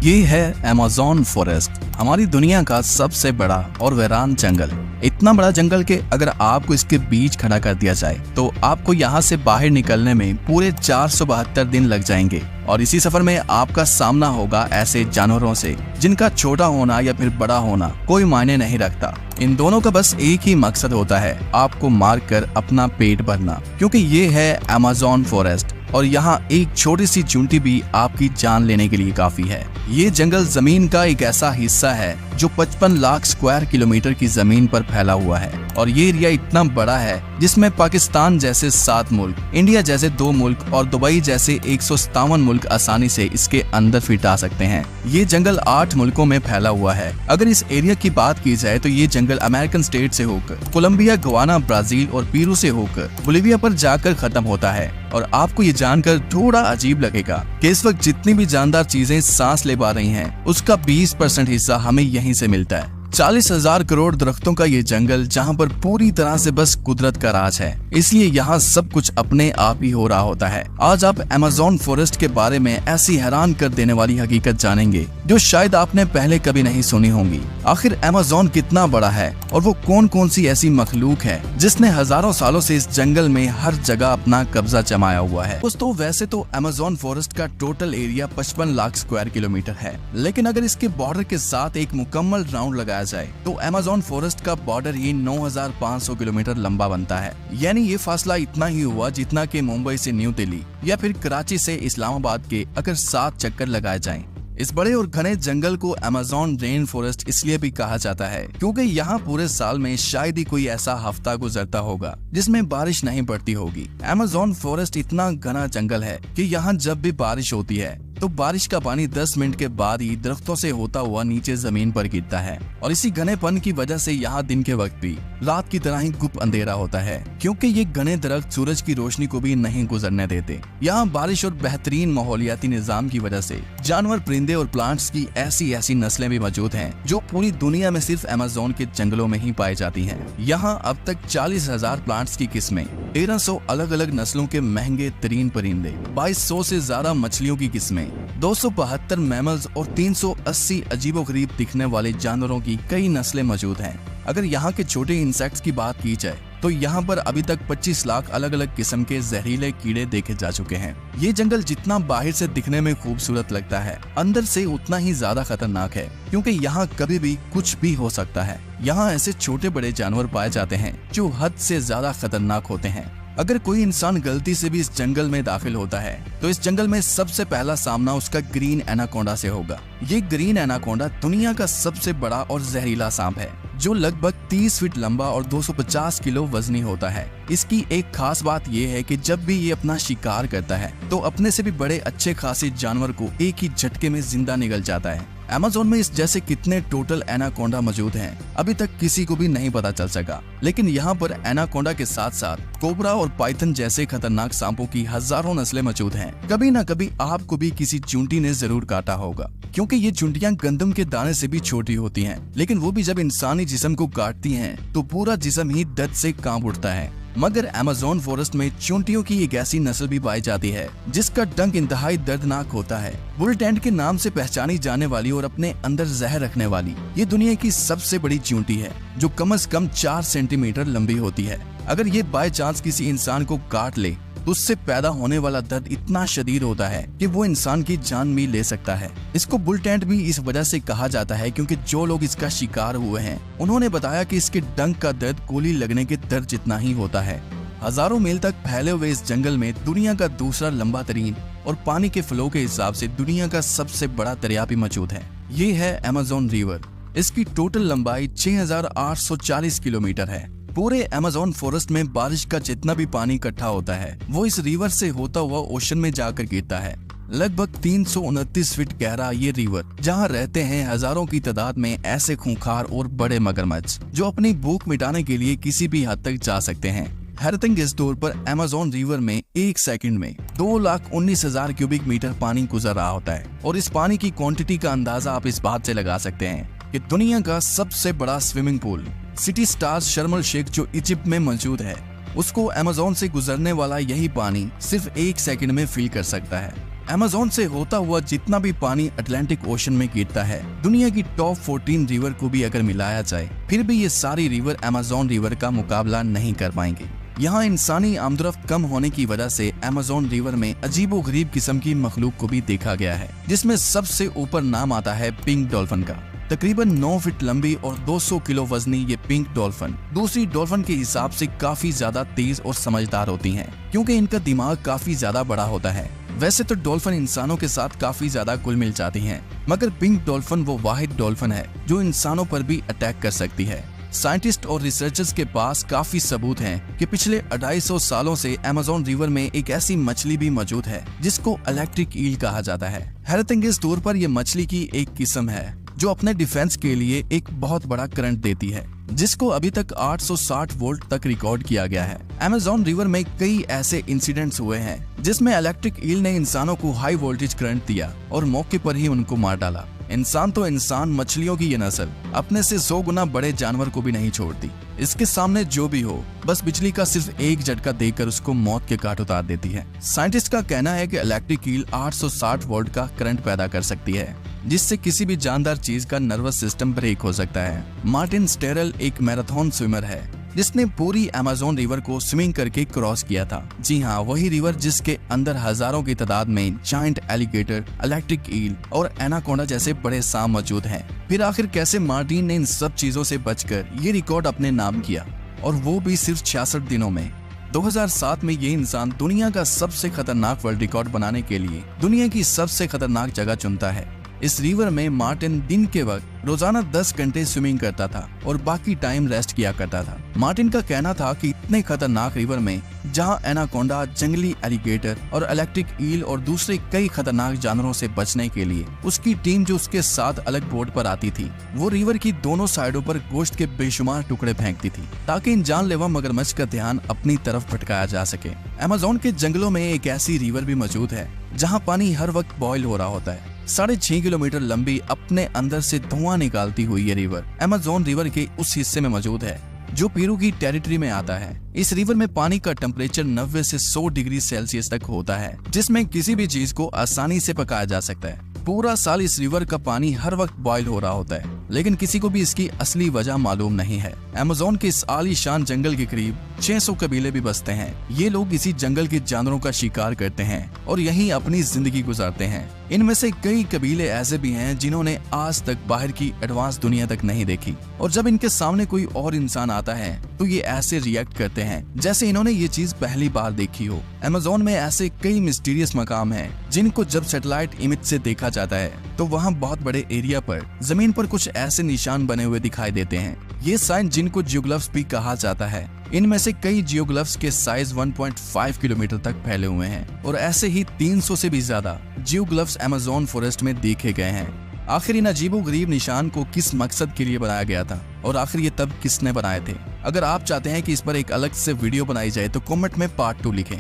ये है Amazon forest, हमारी दुनिया का सबसे बड़ा और वीरान जंगल। इतना बड़ा जंगल के अगर आपको इसके बीच खड़ा कर दिया जाए तो आपको यहाँ से बाहर निकलने में पूरे 472 दिन लग जाएंगे। और इसी सफर में आपका सामना होगा ऐसे जानवरों से जिनका छोटा होना या फिर बड़ा होना कोई मायने नहीं रखता। इन दोनों का बस एक ही मकसद होता है, आपको मार कर अपना पेट भरना, क्योंकि ये है अमेज़न फॉरेस्ट और यहाँ एक छोटी सी चूंटी भी आपकी जान लेने के लिए काफी है। ये जंगल जमीन का एक ऐसा हिस्सा है जो 55 लाख स्क्वायर किलोमीटर की जमीन पर फैला हुआ है और ये एरिया इतना बड़ा है जिसमें पाकिस्तान जैसे 7 मुल्क, इंडिया जैसे 2 मुल्क और दुबई जैसे 157 मुल्क आसानी से इसके अंदर फिट आ सकते हैं। ये जंगल 8 मुल्कों में फैला हुआ है। अगर इस एरिया की बात की जाए तो ये जंगल अमेरिकन स्टेट से होकर कोलंबिया, गवाना, ब्राजील और पेरू से होकर बोलिविया पर जाकर खत्म होता है। और आपको ये जानकर थोड़ा अजीब लगेगा कि इस वक्त जितनी भी जानदार चीजें सांस ले पा रही हैं, उसका 20% हिस्सा हमें यहीं से मिलता है। 40,000 करोड़ दरख्तों का ये जंगल जहाँ पर पूरी तरह से बस कुदरत का राज है, इसलिए यहाँ सब कुछ अपने आप ही हो रहा होता है। आज आप अमेज़न फॉरेस्ट के बारे में ऐसी हैरान कर देने वाली हकीकत जानेंगे जो शायद आपने पहले कभी नहीं सुनी होंगी। आखिर अमेज़न कितना बड़ा है और वो कौन कौन सी ऐसी मखलूक है जिसने हजारों सालों से इस जंगल में हर जगह अपना कब्जा जमाया हुआ है। दोस्तों, वैसे तो अमेज़न फॉरेस्ट का total area 55 lakh square kilometre है, लेकिन अगर इसके बॉर्डर के साथ एक मुकम्मल राउंड लगाया जाए तो अमेज़न फॉरेस्ट का बॉर्डर ही 9,500 किलोमीटर लंबा बनता है। यानी ये फासला इतना ही हुआ जितना कि मुंबई से न्यू दिल्ली या फिर कराची से इस्लामाबाद के अगर 7 चक्कर लगाए जाएं। इस बड़े और घने जंगल को अमेज़न रेन फॉरेस्ट इसलिए भी कहा जाता है क्योंकि यहाँ पूरे साल में शायद ही कोई ऐसा हफ्ता गुजरता होगा जिसमें बारिश नहीं पड़ती होगी। अमेज़न फॉरेस्ट इतना घना जंगल है कि यहाँ जब भी बारिश होती है तो बारिश का पानी 10 मिनट के बाद ही दरख्तों से होता हुआ नीचे जमीन पर गिरता है और इसी घनेपन की वजह से यहाँ दिन के वक्त भी रात की तरह ही गुप अंधेरा होता है, क्योंकि ये घने दरख्त सूरज की रोशनी को भी नहीं गुजरने देते। यहाँ बारिश और बेहतरीन माहौलियाती निजाम की वजह से जानवर, परिंदे और प्लांट्स की ऐसी नस्लें भी मौजूद हैं जो पूरी दुनिया में सिर्फ अमेज़न के जंगलों में ही पाई जाती हैं। यहाँ अब तक 40,000 प्लांट्स की किस्में, 1300 अलग अलग नस्लों के महंगे तरीन परिंदे, 2200 से ज्यादा मछलियों की किस्में, 272 मैमल्स और 380 अजीबोगरीब दिखने वाले जानवरों की कई नस्लें मौजूद हैं। अगर यहाँ के छोटे इंसेक्ट्स की बात की जाए तो यहाँ पर अभी तक 25 लाख अलग अलग किस्म के जहरीले कीड़े देखे जा चुके हैं। ये जंगल जितना बाहर से दिखने में खूबसूरत लगता है, अंदर से उतना ही ज्यादा खतरनाक है, क्योंकि यहाँ कभी भी कुछ भी हो सकता है। यहाँ ऐसे छोटे बड़े जानवर पाए जाते हैं जो हद से ज्यादा खतरनाक होते हैं। अगर कोई इंसान गलती से भी इस जंगल में दाखिल होता है तो इस जंगल में सबसे पहला सामना उसका ग्रीन एनाकोंडा से होगा। ये ग्रीन एनाकोंडा दुनिया का सबसे बड़ा और जहरीला सांप है जो लगभग 30 फीट लंबा और 250 किलो वजनी होता है। इसकी एक खास बात यह है कि जब भी ये अपना शिकार करता है तो अपने से भी बड़े अच्छे खासे जानवर को एक ही झटके में जिंदा निगल जाता है। अमेज़न में इस जैसे कितने टोटल एनाकोंडा मौजूद हैं अभी तक किसी को भी नहीं पता चल सका, लेकिन यहाँ पर एनाकोंडा के साथ साथ कोबरा और पाइथन जैसे खतरनाक सांपों की हजारों नस्लें मौजूद हैं। कभी न कभी आपको भी किसी चूंटी ने जरूर काटा होगा, क्योंकि ये चूंटियां गंदम के दाने से भी छोटी होती हैं, लेकिन वो भी जब इंसानी जिस्म को काटती हैं तो पूरा जिस्म ही दर्द से कांप उठता है। मगर अमेज़न फॉरेस्ट में चूंटियों की एक ऐसी नस्ल भी पाई जाती है जिसका डंक इंतहाई दर्दनाक होता है। बुल टेंट के नाम से पहचानी जाने वाली और अपने अंदर जहर रखने वाली ये दुनिया की सबसे बड़ी चूंटी है जो कम से कम 4 सेंटीमीटर लंबी होती है। अगर ये बाय चांस किसी इंसान को काट ले तो उससे पैदा होने वाला दर्द इतना शदीद होता है कि वो इंसान की जान भी ले सकता है। इसको बुल टेंट भी इस वजह से कहा जाता है क्योंकि जो लोग इसका शिकार हुए हैं उन्होंने बताया कि इसके डंक का दर्द गोली लगने के दर्द जितना ही होता है। हजारों मील तक फैले हुए इस जंगल में दुनिया का दूसरा लंबा तरीन और पानी के फ्लो के हिसाब से दुनिया का सबसे बड़ा दरिया भी मौजूद है। ये है अमेज़न रिवर। इसकी टोटल लंबाई 6,840 किलोमीटर है। पूरे अमेज़न फॉरेस्ट में बारिश का जितना भी पानी इकट्ठा होता है वो इस रिवर से होता हुआ ओशन में जाकर गिरता है। लगभग 329 फीट गहरा ये रिवर, जहाँ रहते हैं हजारों की तादाद में ऐसे खूंखार और बड़े मगरमच्छ जो अपनी भूख मिटाने के लिए किसी भी हद तक जा सकते हैं। हैरतंग इस तौर पर अमेज़न रिवर में एक सेकंड में 2,19,000 क्यूबिक मीटर पानी गुजर रहा होता है और इस पानी की क्वांटिटी का अंदाजा आप इस बात से लगा सकते हैं कि दुनिया का सबसे बड़ा स्विमिंग पूल सिटी स्टार्स शर्म अल शेख जो इजिप्ट में मौजूद है, उसको अमेज़न से गुजरने वाला यही पानी सिर्फ 1 सेकंड में फिल कर सकता है। अमेज़न से होता हुआ जितना भी पानी अटलांटिक ओशन में गिरता है, दुनिया की टॉप 14 रिवर को भी अगर मिलाया जाए, फिर भी ये सारी रिवर अमेज़न रिवर का मुकाबला नहीं कर पाएंगे। यहाँ इंसानी आमदरफ्त कम होने की वजह से अमेज़न रिवर में अजीबोगरीब किस्म की मखलूक को भी देखा गया है, जिसमें सबसे ऊपर नाम आता है पिंक डॉल्फिन का। तकरीबन 9 फीट लंबी और 200 किलो वजनी ये पिंक डॉल्फिन दूसरी डॉल्फिन के हिसाब से काफी ज्यादा तेज और समझदार होती हैं, क्योंकि इनका दिमाग काफी ज्यादा बड़ा होता है। वैसे तो डॉल्फिन इंसानों के साथ काफी ज्यादा घुल मिल जाती हैं, मगर पिंक डॉल्फिन वो वाहिद डॉल्फिन है जो इंसानों पर भी अटैक कर सकती है। साइंटिस्ट और रिसर्चर्स के पास काफी सबूत हैं कि पिछले 250 सालों से अमेज़न रिवर में एक ऐसी मछली भी मौजूद है जिसको इलेक्ट्रिक ईल कहा जाता है। हैरतअंगेज तौर पर यह मछली की एक किस्म है जो अपने डिफेंस के लिए एक बहुत बड़ा करंट देती है, जिसको अभी तक 860 वोल्ट तक रिकॉर्ड किया गया है। अमेज़न रिवर में कई ऐसे इंसिडेंट्स हुए हैं जिसमें इलेक्ट्रिक ईल ने इंसानों को हाई वोल्टेज करंट दिया और मौके पर ही उनको मार डाला। इंसान तो इंसान, मछलियों की ये नस्ल अपने से 100 गुना बड़े जानवर को भी नहीं छोड़ती। इसके सामने जो भी हो, बस बिजली का सिर्फ एक झटका देकर उसको मौत के घाट उतार देती है। साइंटिस्ट का कहना है कि इलेक्ट्रिक ईल 860 वोल्ट का करंट पैदा कर सकती है, जिससे किसी भी जानदार चीज का नर्वस सिस्टम ब्रेक हो सकता है। मार्टिन स्टेरल एक मैराथन स्विमर है जिसने पूरी अमेज़न रिवर को स्विमिंग करके क्रॉस किया था। जी हाँ, वही रिवर जिसके अंदर हजारों की तादाद में जायंट एलिगेटर, इलेक्ट्रिक ईल और एनाकोंडा जैसे बड़े सांप मौजूद हैं। फिर आखिर कैसे मार्टिन ने इन सब चीजों से बचकर ये रिकॉर्ड अपने नाम किया, और वो भी सिर्फ 66 दिनों में। 2007 में ये इंसान दुनिया का सबसे खतरनाक वर्ल्ड रिकॉर्ड बनाने के लिए दुनिया की सबसे खतरनाक जगह चुनता है। इस रिवर में मार्टिन दिन के वक्त रोजाना 10 घंटे स्विमिंग करता था और बाकी टाइम रेस्ट किया करता था। मार्टिन का कहना था कि इतने खतरनाक रिवर में जहां एनाकोंडा, जंगली एलिगेटर और इलेक्ट्रिक ईल और दूसरे कई खतरनाक जानवरों से बचने के लिए उसकी टीम जो उसके साथ अलग बोट पर आती थी, वो रिवर की दोनों साइडों पर गोश्त के बेशुमार टुकड़े फेंकती थी ताकि इन जानलेवा मगरमच्छ का ध्यान अपनी तरफ भटकाया जा सके। अमेज़न के जंगलों में एक ऐसी रिवर भी मौजूद है जहाँ पानी हर वक्त बॉयल हो रहा होता है। 6.5 किलोमीटर लंबी, अपने अंदर से धुआं निकालती हुई ये रिवर अमेज़न रिवर के उस हिस्से में मौजूद है जो पेरू की टेरिटरी में आता है। इस रिवर में पानी का टेम्परेचर 90 से 100 डिग्री सेल्सियस तक होता है, जिसमें किसी भी चीज को आसानी से पकाया जा सकता है। पूरा साल इस रिवर का पानी हर वक्त बॉयल हो रहा होता है, लेकिन किसी को भी इसकी असली वजह मालूम नहीं है। अमेज़न के इस आलीशान जंगल के करीब 600 कबीले भी बसते हैं। ये लोग इसी जंगल के जानवरों का शिकार करते हैं और यहीं अपनी जिंदगी गुजारते हैं। इनमें से कई कबीले ऐसे भी हैं जिन्होंने आज तक बाहर की एडवांस दुनिया तक नहीं देखी, और जब इनके सामने कोई और इंसान आता है तो ये ऐसे रिएक्ट करते हैं जैसे इन्होंने ये चीज पहली बार देखी हो। अमेज़न में ऐसे कई मिस्टीरियस मकाम हैं जिनको जब सैटेलाइट इमेज से देखा जाता है तो वहाँ बहुत बड़े एरिया पर जमीन पर कुछ ऐसे निशान बने हुए दिखाई देते हैं। ये साइन जिनको जियोग्लिफ्स भी कहा जाता है। इनमें से कई जियोग्लिफ्स के साइज 1.5 किलोमीटर तक फैले हुए हैं और ऐसे ही 300 से भी ज्यादा जियोग्लिफ्स अमेज़न फॉरेस्ट में देखे गए हैं। आखिर इन अजीबोगरीब निशान को किस मकसद के लिए बनाया गया था और आखिर ये तब किसने बनाए थे? अगर आप चाहते हैं कि इस पर एक अलग से वीडियो बनाई जाए तो कमेंट में पार्ट 2 लिखें।